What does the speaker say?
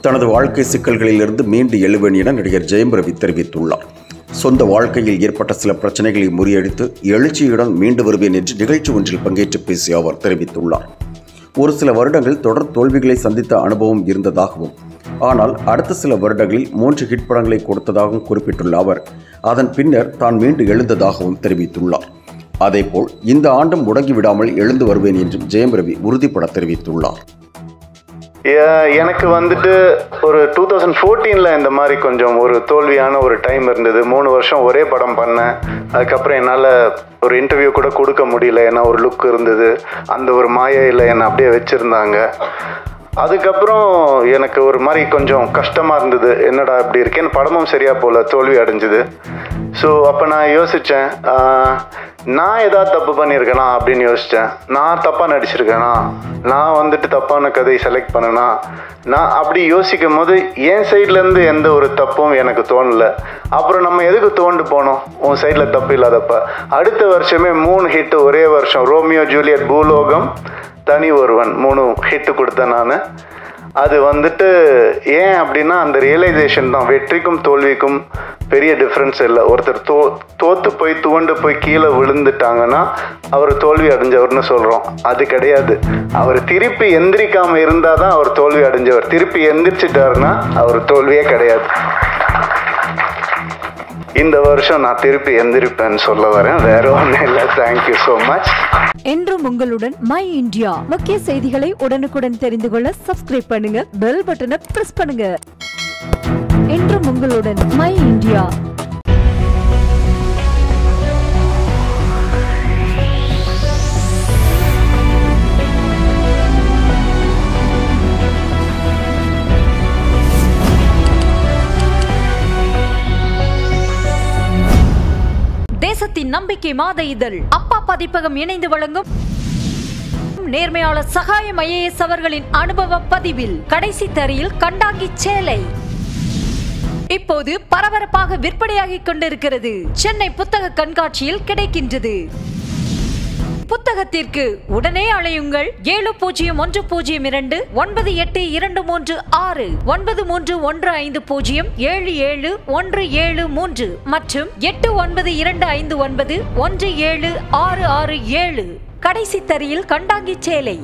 தனது வாழ்க்கை சிக்கல்களிலிருந்து மீண்டு எழுவேன் என நடிகர் ஜெயம் ரவி தெரிவித்துள்ளார். சொந்த வாழ்க்கையில் ஏற்பட்ட சில பிரச்சனைகளை முறியடித்து எழுச்சியுடன் மீண்டு வருவேன் என்று நிகழ்ச்சி ஒன்றில் பங்கேற்று பேசிய அவர் தெரிவித்துள்ளார். ஒரு சில வருடங்கள் தொடர் தோல்விகளை சந்தித்த அனுபவம் இருந்ததாகவும், ஆனால் அடுத்த சில வருடங்களில் 3 ஹிட் படங்களை கொடுத்ததாகவும் குறிப்பிட்டுள்ள அவர் அதன் பின்னர் தான் மீண்டு எழுந்ததாகவும் தெரிவித்துள்ளார். அதேபோல் இந்த ஆண்டும் முடங்கிவிடாமல் எழுந்து வருவேன் என்றும் ஜெயம் ரவி உறுதிபட தெரிவித்துள்ளார். எனக்கு வந்துட்டு ஒரு 2014 இந்த மாதிரி கொஞ்சம் ஒரு தோல்வியான ஒரு டைம் இருந்தது. 3 வருஷம் ஒரே படம் பண்ணேன். அதுக்கப்புறம் என்னால் ஒரு இன்டர்வியூ கூட கொடுக்க முடியல. ஏன்னா ஒரு லுக் இருந்தது, அந்த ஒரு மாயையில் என்னை அப்படியே வச்சுருந்தாங்க. அதுக்கப்புறம் எனக்கு ஒரு மாதிரி கொஞ்சம் கஷ்டமாக இருந்தது. என்னடா இப்படி இருக்கேன்னு, படமும் சரியாக போல, தோல்வி அடைஞ்சுது. ஸோ அப்போ நான் யோசித்தேன், நான் ஏதாவது தப்பு பண்ணியிருக்கேனா அப்படின்னு யோசித்தேன். நான் தப்பாக நடிச்சிருக்கேனா, நான் வந்துட்டு தப்பான கதையை செலக்ட் பண்ணனா, நான் அப்படி யோசிக்கும் போது என் சைட்லேருந்து எந்த ஒரு தப்பும் எனக்கு தோணலை. அப்புறம் நம்ம எதுக்கு தோண்டு போனோம், உன் சைடில் தப்பு இல்லாதப்ப. அடுத்த வருஷமே 3 ஹிட்டு ஒரே வருஷம், ரோமியோ ஜூலியட், பூலோகம், தனி ஒருவன், 3 ஹிட்டு கொடுத்தேன் நான். அது வந்துட்டு ஏன் அப்படின்னா அந்த ரியலைசேஷன் தான். வெற்றிக்கும் தோல்விக்கும் பெரிய டிஃப்ரென்ஸ் இல்லை. ஒருத்தர் தோற்று போய் துவண்டு போய் கீழே விழுந்துட்டாங்கன்னா அவர் தோல்வி அடைஞ்சவர்னு சொல்கிறோம். அது கிடையாது. அவர் திருப்பி எந்திரிக்காமல் இருந்தால் தான் அவர் தோல்வி அடைஞ்சவர். திருப்பி எந்திரிச்சிட்டாருன்னா அவர் தோல்வியே கிடையாது. இந்த வருஷம் நான் திருப்பி எந்திரிப்பேன்னு சொல்ல வரேன், வேற ஒன்றும் இல்லை. Thank you so much. என்றும் உங்களுடன் மை இந்தியா. முக்கிய செய்திகளை உடனுக்குடன் தெரிந்து கொள்ள சப்ஸ்கிரைப் பண்ணுங்க, பெல் பட்டனை பிரஸ் பண்ணுங்க. என்றும் உங்களுடன் மை இந்தியா. தேசத்தின் நம்பிக்கை மாத இதழ் அப்பா பதிப்பகம் இணைந்து வழங்கும் நேர்மையாளர் சகாயம் IAS அவர்களின் அனுபவ பதிவில் கடைசி தரையில் கண்டாங்கி சேலை இப்போது பரபரப்பாக விற்பனையாகிக் கொண்டிருக்கிறது. சென்னை புத்தக கண்காட்சியில் கிடைக்கின்றது. புத்தகத்திற்கு உடனே அழையுங்கள் 701002 9823 9315077173 மற்றும் 8925917667. கடைசி தரையில் கண்டாங்கி சேலை.